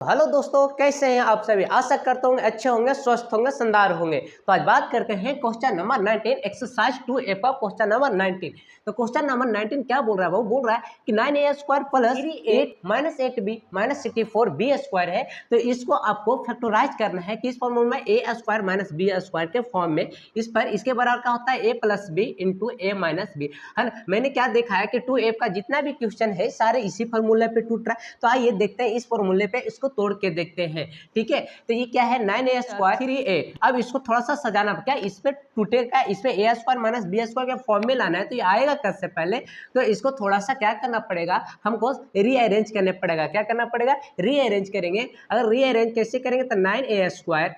Hello दोस्तों, कैसे हैं आप सभी। आशा करता हूँ अच्छे होंगे, स्वस्थ होंगे, शानदार होंगे। तो आज बात करते हैं क्वेश्चन नंबर 19 एक्सरसाइज 2A का क्वेश्चन नंबर 19। तो क्वेश्चन नंबर 19 क्या बोल रहा है, वो बोल रहा है कि 9a square plus 3a minus 8b minus 64b square है। तो इसको आपको फैक्टराइज करना है किस फॉर्मूला में, a square minus b square के फॉर्म में। इस पर इसके बराबर क्या होता है, a plus B into A minus B, है ना। मैंने क्या देखा है कि 2a का जितना भी क्वेश्चन है सारे इसी फॉर्मूले पे टूट रहा है। तो आइए देखते हैं इस फॉर्मूले पे, इसको तोड़ के देखते हैं। ठीक है, तो ये क्या है, 9a स्क्वायर 3a। अब इसको थोड़ा सा सजाना, क्या इस पे टूटेगा, इसमें a square minus B square के फॉर्म में लाना है। तो ये आएगा कैसे, पहले तो इसको थोड़ा सा क्या करना पड़ेगा, हमको रीअरेंज करने पड़ेगा। क्या करना पड़ेगा, रीअरेंज करेंगे। अगर रीअरेंज कैसे करेंगे, तो 9a स्क्वायर,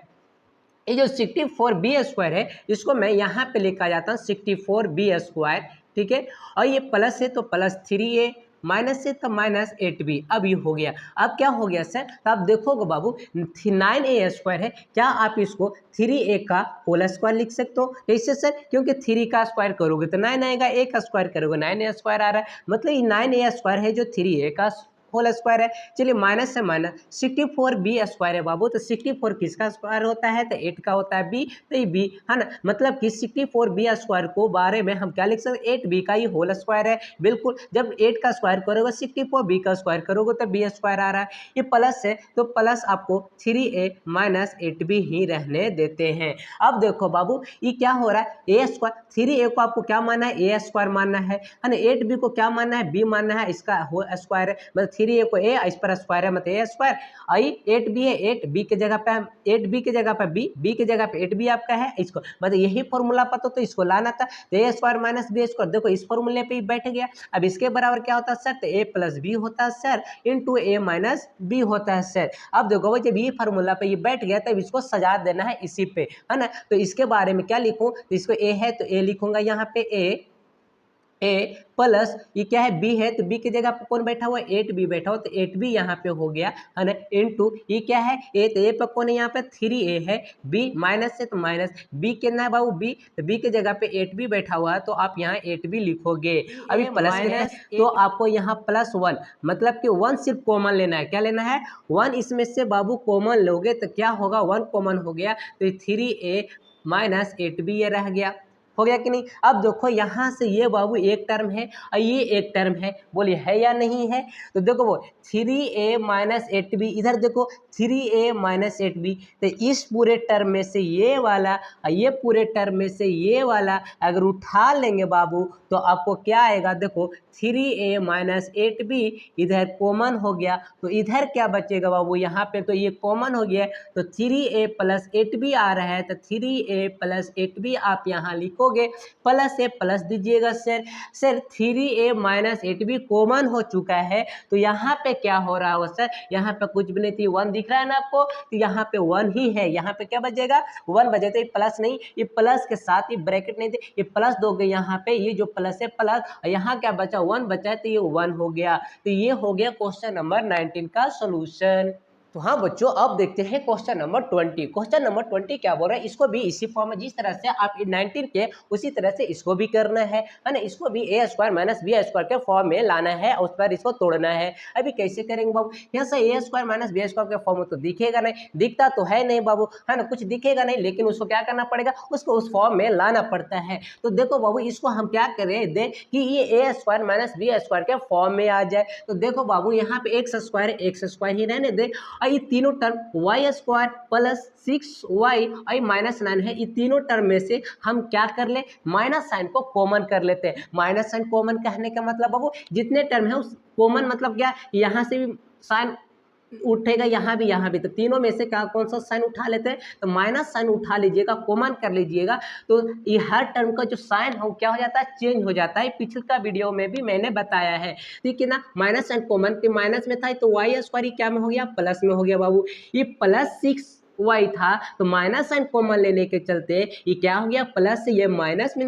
ये जो 64b स्क्वायर है इसको मैं यहाँ पे लेकर जाता हूँ 64b स्क्वायर। ठीक है, और ये प्लस है तो प्लस 3a, माइनस है तो माइनस 8b। अब ये हो गया। अब क्या हो गया सर, तो आप देखोगे बाबू 9a स्क्वायर है, क्या आप इसको 3a का होल स्क्वायर लिख सकते हो। कैसे सर, क्योंकि 3 का स्क्वायर करोगे तो 9 आएगा, a का स्क्वायर करोगे 9a स्क्वायर आ रहा है। मतलब ये 9a स्क्वायर है जो 3a का होल स्क्वायर है। चलिए माइनस से माइनस 64b स्क्वायर है बाबू, तो 64 किसका स्क्वायर होता है, तो 8 का होता है b, तो ये b है ना। मतलब कि 64b स्क्वायर को बारे में हम क्या लिख सकते हैं, 8b का ही होल स्क्वायर है। बिल्कुल, जब 8 का स्क्वायर करोगे 64b का स्क्वायर करोगे तो b स्क्वायर आ रहा है। ये प्लस है तो प्लस आपको 3a माइनस 8b ही रहने देते हैं। अब देखो बाबू ये क्या हो रहा है, a स्क्वायर 3a को आपको क्या मानना है, a स्क्वायर मानना है ना। 8b को क्या मानना है, b मानना है, इसका होल स्क्वायर है। मतलब 3a को a, इस पर स्क्वायर है, मतलब a स्क्वायर। आई 8b है, 8b के जगह पे 8b के जगह पे b के जगह पे 8b आपका है। इसको मतलब यही फॉर्मूला पता तो इसको लाना था, तो a square minus B square, देखो इस फॉर्मूले पे ही बैठ गया। अब इसके बराबर क्या होता है सर, तो a प्लस बी होता है sir, into a minus B होता है सर। अब देखो जब ये फॉर्मूला पे ये बैठ गया तब इसको सजा देना है इसी पे, है ना। तो इसके बारे में क्या लिखूं, तो इसको a है तो a लिखूंगा यहाँ पे, ए प्लस ये क्या है, बी है तो बी की जगह पे कौन बैठा हुआ है, 8b बैठा हुआ, तो 8b यहाँ पे हो गया, है ना, इनटू ये क्या है, ए, तो ए पे कौन है यहाँ पे 3a है, b माइनस है तो माइनस b कितना है बाबू, b, तो b की जगह पे 8b बैठा हुआ है तो आप यहाँ 8b लिखोगे। अभी प्लस है तो आपको यहाँ +1, मतलब कि 1 सिर्फ कॉमन लेना है। क्या लेना है, 1 इसमें से बाबू कॉमन लोगे तो क्या होगा, 1 कॉमन हो गया तो 3a माइनस 8b ये रह गया। हो गया कि नहीं। अब देखो यहाँ से ये बाबू एक टर्म है और ये एक टर्म है, बोलिए है या नहीं है। तो देखो वो 3a माइनस 8b, इधर देखो 3a माइनस 8b, तो इस पूरे टर्म में से ये वाला और ये पूरे टर्म में से ये वाला अगर उठा लेंगे बाबू तो आपको क्या आएगा, देखो 3a माइनस 8b इधर कॉमन हो गया तो इधर क्या बचेगा बाबू, यहाँ पे तो ये कॉमन हो गया तो 3a प्लस 8b आ रहा है, तो 3a प्लस 8b आप यहाँ लिखोगे, प्लस ए प्लस दीजिएगा sir 3a minus 8b common हो चुका है तो यहाँ पे क्या हो रहा होगा सर, यहाँ पे कुछ भी नहीं थी, 1 दिख रहा है ना आपको, तो यहाँ पे 1 ही है, यहाँ पे क्या बचेगा 1 बचे, तो ये प्लस नहीं, ये प्लस के साथ ये ब्रैकेट नहीं थे, ये प्लस दोगे यहाँ पे, ये जो प्लस है प्लस, यहाँ क्या बचा 1 बचा है तो ये 1 हो गया। तो ये हो गया क्वेश्चन नंबर 19 का सोल्यूशन। तो हाँ बच्चों, अब देखते हैं क्वेश्चन नंबर 20। क्वेश्चन नंबर 20 क्या बोल रहा है, इसको भी इसी फॉर्म में जिस तरह से आप 19 के उसी तरह से इसको भी करना है ना। इसको भी a square minus B square के फॉर्म में लाना है, उस पर इसको तोड़ना है। अभी कैसे करेंगे बाबू, यहाँ से a square minus B square के फॉर्म में तो दिखेगा नहीं, दिखता तो है नहीं बाबू, है ना, कुछ दिखेगा नहीं, लेकिन उसको क्या करना पड़ेगा, उसको उस फॉर्म में लाना पड़ता है। तो देखो बाबू इसको हम क्या करें दे कि ये a square minus B square के फॉर्म में आ जाए। तो देखो बाबू यहाँ पे एक्स स्क्वायर ही रहने दे, और ये तीनों term Y square plus 6y और माइनस 9 है, ये तीनों टर्म में से हम क्या कर ले, माइनस साइन को कॉमन कर लेते हैं। माइनस साइन कॉमन कहने का मतलब बाबू जितने टर्म है उस कॉमन मतलब क्या, यहाँ से भी साइन उठेगा, यहाँ भी, तो तीनों में से क्या कौन सा साइन उठा लेते हैं, तो माइनस साइन उठा लीजिएगा, कॉमन कर लीजिएगा, तो ये हर टर्म का जो साइन हो क्या हो जाता है, चेंज हो जाता है। पिछले वीडियो में भी मैंने बताया है, ठीक है ना। माइनस साइन कॉमन के माइनस में था तो वाई स्क्वायर क्या में हो गया, प्लस में हो गया बाबू। ये प्लस 6y था तो माइनस साइन कॉमन लेने के चलते ये क्या हो गया, प्लस से ये माइनस में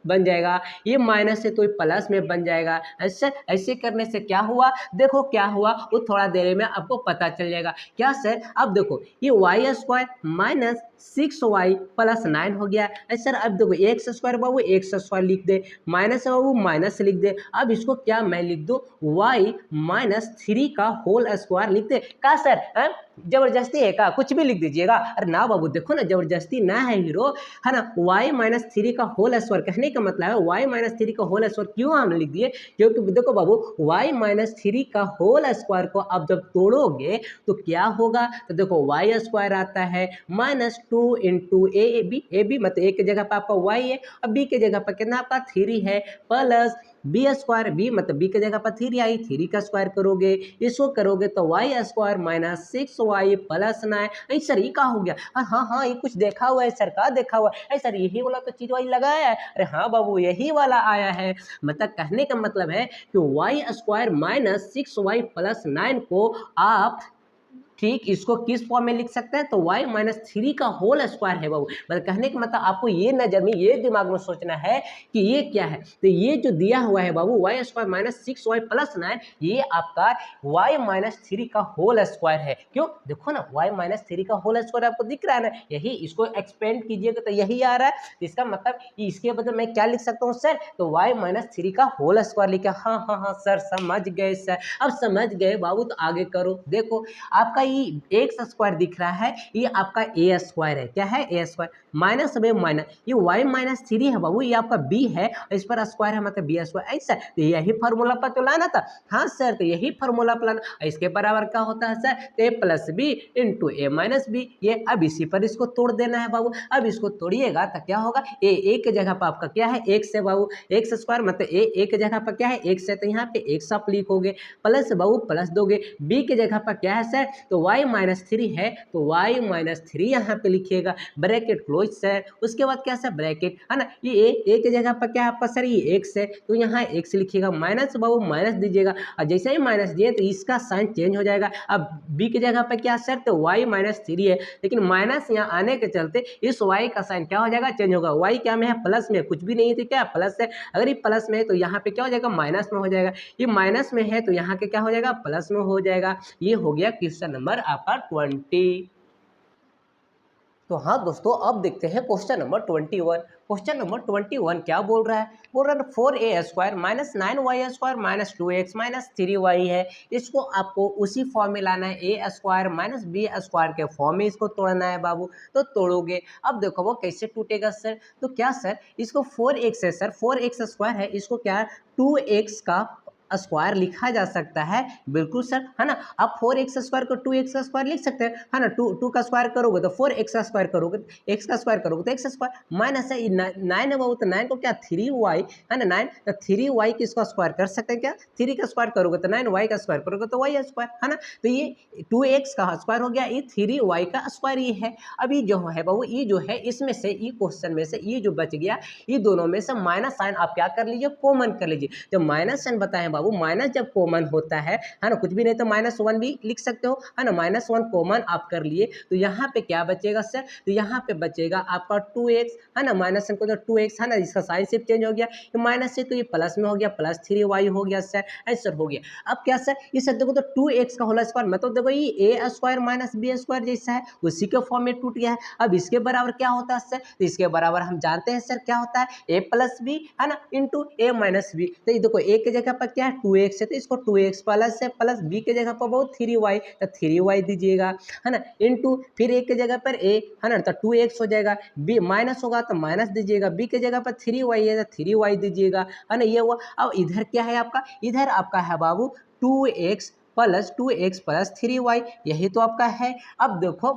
बन जाएगा, ये माइनस है तो ये प्लस में बन जाएगा। ऐसे ऐसे करने से क्या हुआ, देखो क्या हुआ वो थोड़ा देर में आपको पता चल जाएगा। क्या सर, अब देखो ये Y square minus 6y plus 9 हो गया। सर अब देखो एक्स स्क्वायर बाबू एक्स स्क्वायर लिख दे, माइनस है बाबू माइनस लिख दे। अब इसको क्या मैं लिख दूँ, y माइनस 3 का होल स्क्वायर लिख दे। का सर जबरदस्ती है का, कुछ भी लिख दीजिएगा। अरे ना बाबू देखो ना, जबरदस्ती ना है हीरो, है ना। y माइनस 3 का होल स्क्वायर कहने का मतलब है y माइनस 3 का होल स्क्वायर क्यों हमने लिख दिए, क्योंकि देखो बाबू y माइनस 3 का होल स्क्वायर को अब जब तोड़ोगे तो क्या होगा, तो देखो y स्क्वायर आता है माइनस 2 इंटू ए बी मतलब ए की जगह पर आपका y है और b की जगह पर कितना आपका 3 है, प्लस बी स्क्वायर, बी मतलब बी की जगह पर 3 आई, 3 का स्क्वायर करोगे, इसको करोगे तो Y square minus 6y plus 9। Sir ये क्या हो गया, हाँ हाँ ये कुछ देखा हुआ है सर, का देखा हुआ है सर, यही वाला तो चीज वही लगाया है। अरे हाँ बाबू यही वाला आया है, मतलब कहने का मतलब है कि Y square minus 6y plus 9 को आप ठीक इसको किस फॉर्म में लिख सकते हैं, तो y माइनस 3 का होल स्क्वायर है बाबू। मतलब कहने का मतलब आपको ये नजर में ये दिमाग में सोचना है कि ये क्या है, तो ये जो दिया हुआ है बाबू y square minus 6y plus 9 ये आपका y माइनस 3 का होल स्क्वायर है। क्यों, देखो ना y माइनस 3 का होल स्क्वायर आपको दिख रहा है ना, यही इसको एक्सपेंड कीजिएगा तो यही आ रहा है। इसका मतलब इसके बदले मैं क्या लिख सकता हूँ सर, तो y माइनस 3 का होल स्क्वायर लिखा। हाँ हाँ हाँ सर समझ गए सर, अब समझ गए बाबू तो आगे करो। देखो आपका ये एक्स स्क्वायर दिख रहा है, ये आपका ए स्क्वायर है, क्या है ए स्क्वायर माइनस में माइनस, ये y माइनस 3 है बाबू, ये आपका b है, इस पर स्क्वायर है मतलब बी स्क्वायर। ऐसा तो यही फार्मूला पर तो लाना था। हाँ सर तो यही फार्मूला पर लाना, इसके बराबर क्या होता है सर, तो ए plus B into A minus B. ये अब इसी पर इसको तोड़ देना है बाबू। अब इसको तोड़िएगा तो क्या होगा, ए के जगह पर आपका क्या है एक्स है बाबू, एक्स स्क्वायर मतलब ए के जगह पर क्या है एक्स है, तो यहाँ पे एक्स आप लिखोगे, प्लस बाबू प्लस दोगे, बी के जगह पर क्या है सर, तो y माइनस 3 है तो y माइनस 3 यहाँ पे लिखिएगा, ब्रैकेट क्लोज सर। उसके बाद क्या सर ब्रैकेट है ना, ये ए के जगह पर क्या है आपका सर ये एक्स है तो यहाँ एक्स लिखिएगा, माइनस बाबू माइनस दीजिएगा, और जैसे ही माइनस दिए तो इसका साइन चेंज हो जाएगा। अब b की जगह पर क्या सर, तो y माइनस 3 है, लेकिन माइनस यहाँ आने के चलते इस y का साइन क्या हो जाएगा, चेंज होगा। y क्या में है, प्लस में, कुछ भी नहीं है तो क्या प्लस है, अगर ये प्लस में है तो यहाँ पे क्या हो जाएगा माइनस में हो जाएगा, ये माइनस में है तो यहाँ के क्या हो जाएगा प्लस में हो जाएगा। ये हो गया क्वेश्चन नंबर आपका 20। तो हाँ दोस्तों अब देखते हैं क्वेश्चन नंबर 21। क्वेश्चन नंबर 21 क्या बोल रहा है, बोल रहा है 4a square minus 9y square minus 2x minus 3y है। इसको आपको उसी फॉर्म में लाना है, a square minus b square के फॉर्म में इसको तोड़ना है बाबू। तो तोड़ोगे, अब देखो वो कैसे टूटेगा सर, तो क्या सर इसको 4x है सर, 4x स्क्वायर है, इसको क्या 2x का स्क्वायर लिखा जा सकता है, बिल्कुल सर है ना। आप 4x स्क्वायर को 2x का स्क्वायर लिख सकते हैं, है ना। टू का स्क्वायर करोगे तो 4x का स्क्वायर करोगे, x का स्क्वायर करोगे तो x स्क्वायर, माइनस है 9 है वो तो 9 को क्या 3y है ना, 9 तो 3y की इसका स्क्वायर कर सकते हैं क्या, 3 का स्क्वायर करोगे तो 9y का स्क्वायर करोगे तो y स्क्वायर है ना। तो ये 2x का स्क्वायर हो गया, ये 3y का स्क्वायर ये है। अभी जो है बाबू ये जो है इसमें से ये क्वेश्चन में से ये जो बच गया, ये दोनों में से माइनस साइन आप क्या कर लीजिए, कॉमन कर लीजिए। जब माइनस साइन बताए बाबू, माइनस जब कॉमन होता है ना, कुछ भी नहीं तो -1 भी लिख सकते हो, है ना। -1 कॉमन आप कर लिए तो यहाँ पे क्या बचेगा सर, तो यहाँ पे बचेगा आपका 2x है ना, माइनस को तो 2x है ना, इसका साइन सिर्फ चेंज हो गया, ये माइनस से तो ये प्लस में हो गया, प्लस 3y हो गया सर, आंसर हो गया। अब क्या सर ये सर देखो तो 2x का होल स्क्वायर मतलब देखो ये a square minus b square जैसा है, उसी के फॉर्म में टूट गया है। अब इसके बराबर क्या होता है सर, तो इसके बराबर हम जानते हैं सर क्या होता है a प्लस बी है ना इंटू a माइनस बी। तो ये देखो a की जगह पर क्या है 2x है तो इसको 2x प्लस है, प्लस b की जगह पर बहुत 3y तो 3y दीजिएगा, है ना, इंटू फिर a की जगह पर a है ना तो 2x हो जाएगा, b माइनस होगा तो माइनस दीजिएगा, b की जगह पर 3y है तो 3y दीजिएगा, है ना। ये हुआ। अब इधर क्या है आपका, इधर आपका है बाबू 2x प्लस 3y, यही तो आपका है। अब देखो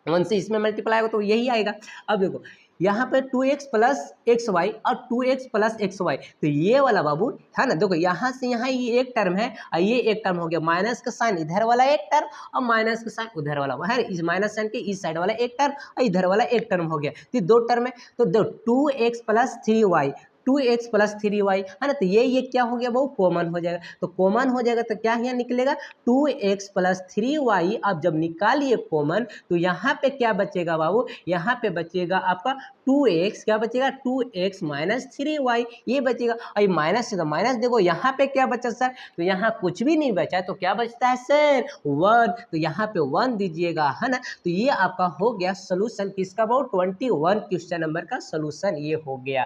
1 से इसमें मल्टीप्लाई होगा तो यही आएगा। अब देखो यहाँ पे 2x प्लस xy और 2x प्लस xy, तो ये वाला बाबू है ना, देखो यहाँ से यहाँ ये एक टर्म है और ये एक टर्म हो गया, माइनस का साइन इधर वाला एक टर्म और माइनस का साइन उधर वाला है, इस माइनस साइन के इस साइड वाला एक टर्म और इधर वाला एक टर्म हो गया, तो दो टर्म है। तो 2x plus 3y 2x plus 3y है ना। तो ये क्या हो गया वो कॉमन हो जाएगा, तो कॉमन हो जाएगा तो क्या यहाँ निकलेगा 2x प्लस 3y। अब जब निकालिए कॉमन तो यहाँ पे क्या बचेगा बाबू, यहाँ पे बचेगा आपका 2x, क्या बचेगा 2x माइनस 3y ये बचेगा। और माइनस से तो माइनस देखो यहाँ पे क्या बचा सर, तो यहाँ कुछ भी नहीं बचा, तो क्या बचता है सर 1, तो यहाँ पे 1 दीजिएगा है ना। तो ये आपका हो गया सोल्यूशन किसका बाबू 21 क्वेश्चन नंबर का सोल्यूशन ये हो गया।